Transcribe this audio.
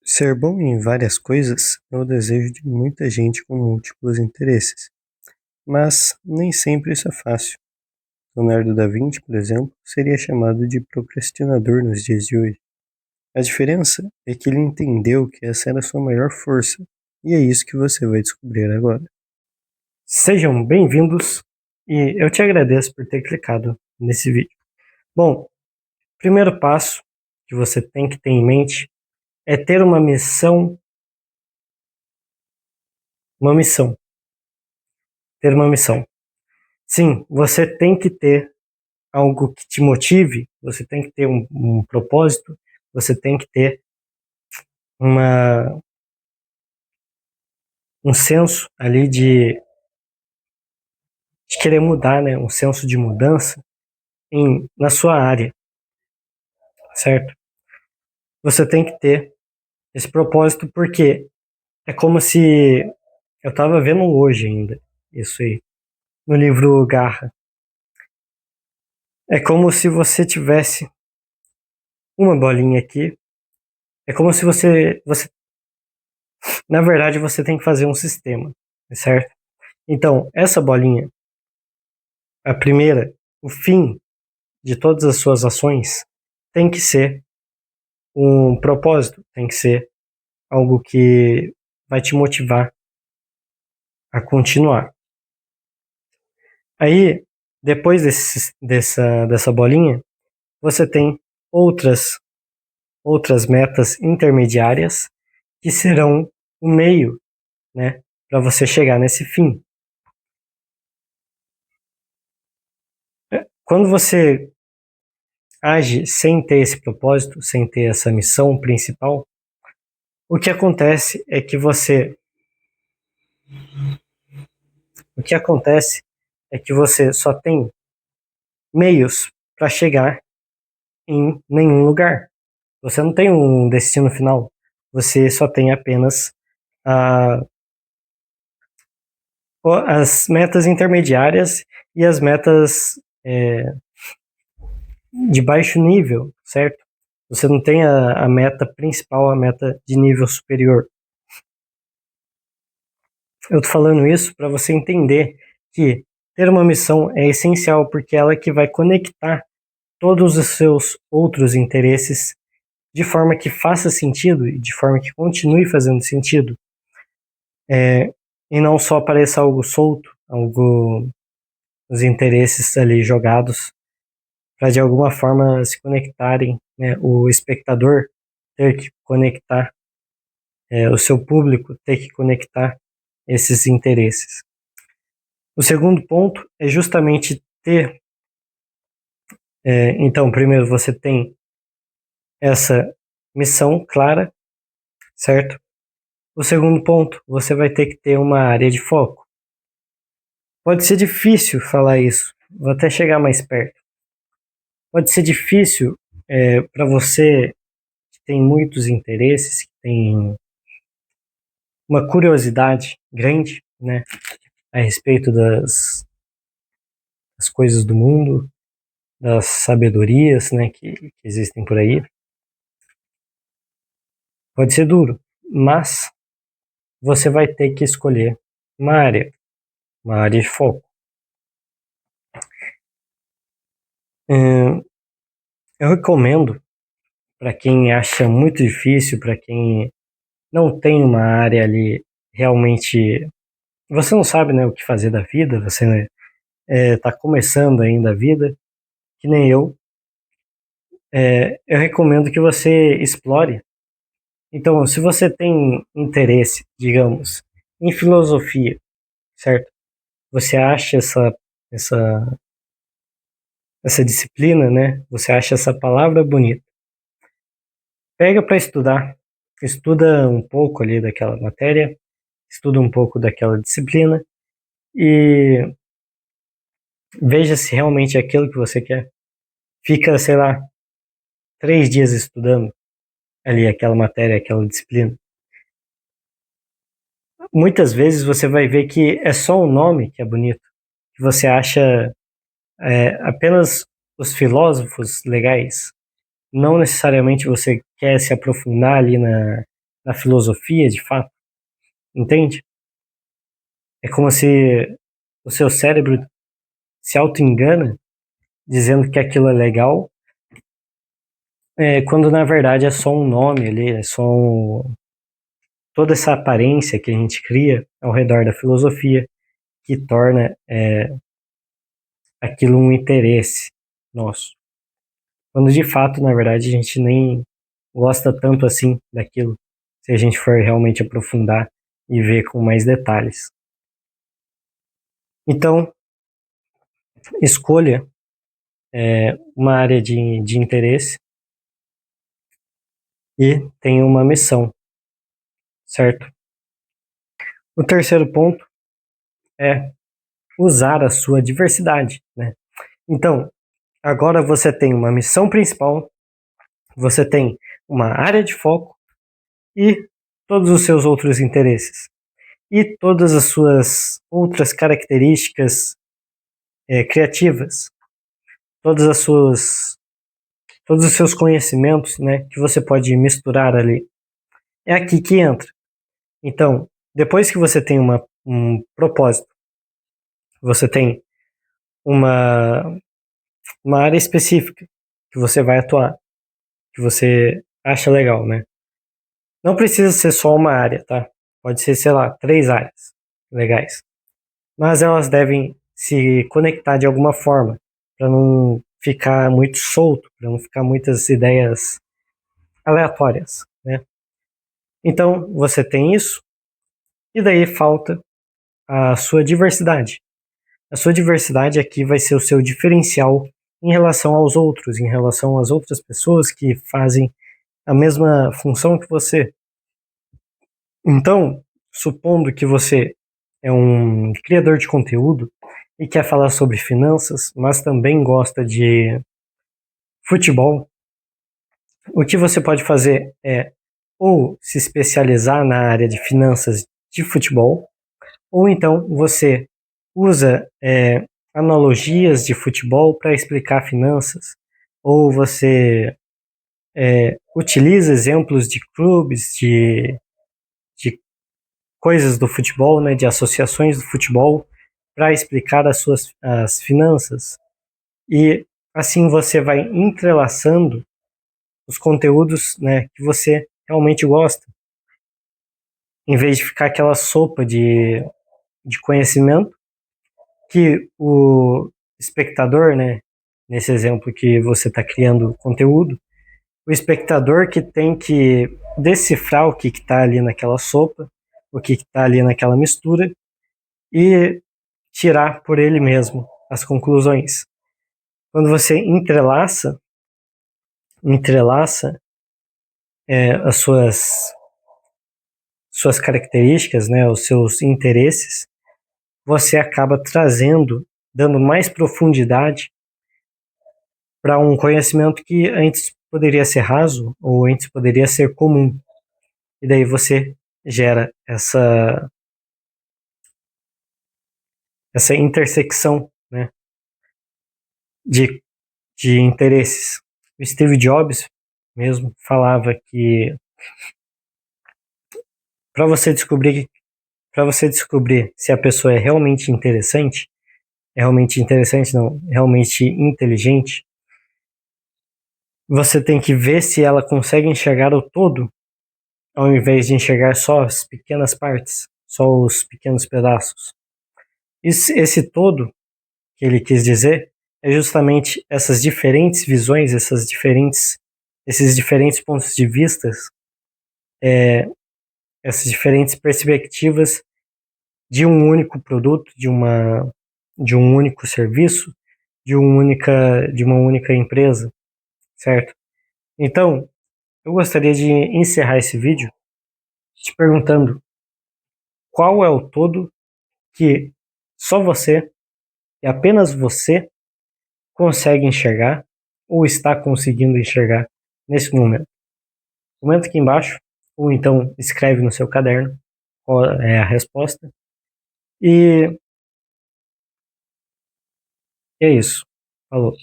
Ser bom em várias coisas é o desejo de muita gente com múltiplos interesses, mas nem sempre isso é fácil. Leonardo da Vinci, por exemplo, seria chamado de procrastinador nos dias de hoje. A diferença é que ele entendeu que essa era a sua maior força, e é isso que você vai descobrir agora. Sejam bem-vindos e eu te agradeço por ter clicado nesse vídeo. Bom, primeiro passo que você tem que ter em mente é ter uma missão, uma missão, ter uma missão. Sim, você tem que ter algo que te motive, você tem que ter um propósito, você tem que ter uma, um senso ali de querer mudar, né? Um senso de mudança na sua área, certo? Você tem que ter esse propósito porque é como se eu estava vendo hoje ainda isso aí no livro Garra. É como se você tivesse uma bolinha aqui. É como se você na verdade você tem que fazer um sistema, certo? Então, essa bolinha, a primeira, o fim de todas as suas ações tem que ser um propósito, tem que ser algo que vai te motivar a continuar. Aí, depois dessa bolinha, você tem outras, outras metas intermediárias que serão o meio, né, para você chegar nesse fim. Quando você age sem ter esse propósito, sem ter essa missão principal, o que acontece é que você só tem meios para chegar em nenhum lugar. Você não tem um destino final. Você só tem apenas a, as metas intermediárias e as metas de baixo nível, certo? Você não tem a meta principal, a meta de nível superior. Eu tô falando isso para você entender que ter uma missão é essencial porque ela é que vai conectar todos os seus outros interesses de forma que faça sentido e de forma que continue fazendo sentido, e não só pareça algo solto, algo os interesses ali jogados para de alguma forma se conectarem, né, o espectador ter que conectar, o seu público ter que conectar esses interesses. O segundo ponto é justamente ter, então, primeiro você tem essa missão clara, certo? O segundo ponto, você vai ter que ter uma área de foco. Pode ser difícil falar isso, vou até chegar mais perto. Pode ser difícil para você que tem muitos interesses, que tem uma curiosidade grande, né, a respeito das coisas do mundo, das sabedorias, né, que existem por aí. Pode ser duro, mas você vai ter que escolher uma área de foco. Eu recomendo para quem acha muito difícil, para quem não tem uma área ali realmente, você não sabe, né, o que fazer da vida, você está começando ainda a vida, que nem eu recomendo que você explore. Então, se você tem interesse, digamos, em filosofia, certo? Você acha essa, essa disciplina, né? Você acha essa palavra bonita. Pega para estudar, estuda um pouco ali daquela matéria, estuda um pouco daquela disciplina e veja se realmente é aquilo que você quer. Fica, sei lá, 3 dias estudando ali aquela matéria, aquela disciplina. Muitas vezes você vai ver que é só o nome que é bonito, que você acha apenas os filósofos legais. Não necessariamente você quer se aprofundar ali da filosofia, de fato, entende? É como se o seu cérebro se auto-engana dizendo que aquilo é legal, quando na verdade é só um nome ali, toda essa aparência que a gente cria ao redor da filosofia que torna aquilo um interesse nosso. Quando de fato, na verdade, a gente nem gosta tanto assim daquilo, se a gente for realmente aprofundar e ver com mais detalhes. Então, escolha uma área de interesse e tenha uma missão, certo? O terceiro ponto é usar a sua diversidade, né? Então, agora você tem uma missão principal, você tem uma área de foco e todos os seus outros interesses. E todas as suas outras características criativas, todos os seus conhecimentos, né, que você pode misturar ali. É aqui que entra. Então, depois que você tem um propósito, você tem uma, uma área específica que você vai atuar, que você acha legal, né? Não precisa ser só uma área, tá? Pode ser, sei lá, 3 áreas legais. Mas elas devem se conectar de alguma forma, para não ficar muito solto, para não ficar muitas ideias aleatórias, né? Então, você tem isso, e daí falta a sua diversidade. A sua diversidade aqui vai ser o seu diferencial em relação aos outros, em relação às outras pessoas que fazem a mesma função que você. Então, supondo que você é um criador de conteúdo e quer falar sobre finanças, mas também gosta de futebol, o que você pode fazer é ou se especializar na área de finanças de futebol, ou então você usa analogias de futebol para explicar finanças, ou você utiliza exemplos de clubes, de coisas do futebol, né, de associações do futebol, para explicar as finanças. E assim você vai entrelaçando os conteúdos, né, que você realmente gosta, em vez de ficar aquela sopa de conhecimento que o espectador, né, nesse exemplo que você está criando conteúdo, o espectador que tem que decifrar o que está ali naquela sopa, o que está ali naquela mistura e tirar por ele mesmo as conclusões. Quando você entrelaça as suas características, né, os seus interesses, você acaba dando mais profundidade para um conhecimento que antes poderia ser raso ou antes poderia ser comum. E daí você gera essa intersecção, né, de, de interesses. O Steve Jobs mesmo falava que para você descobrir se a pessoa é realmente interessante não, realmente inteligente, você tem que ver se ela consegue enxergar o todo, ao invés de enxergar só as pequenas partes, só os pequenos pedaços. Esse todo que ele quis dizer é justamente essas diferentes visões, esses diferentes pontos de vista, essas diferentes perspectivas de um único produto, de um único serviço, de uma única empresa, certo? Então, eu gostaria de encerrar esse vídeo te perguntando qual é o todo que só você e apenas você consegue enxergar ou está conseguindo enxergar nesse momento. Comenta aqui embaixo ou então escreve no seu caderno qual é a resposta. E é isso. Falou.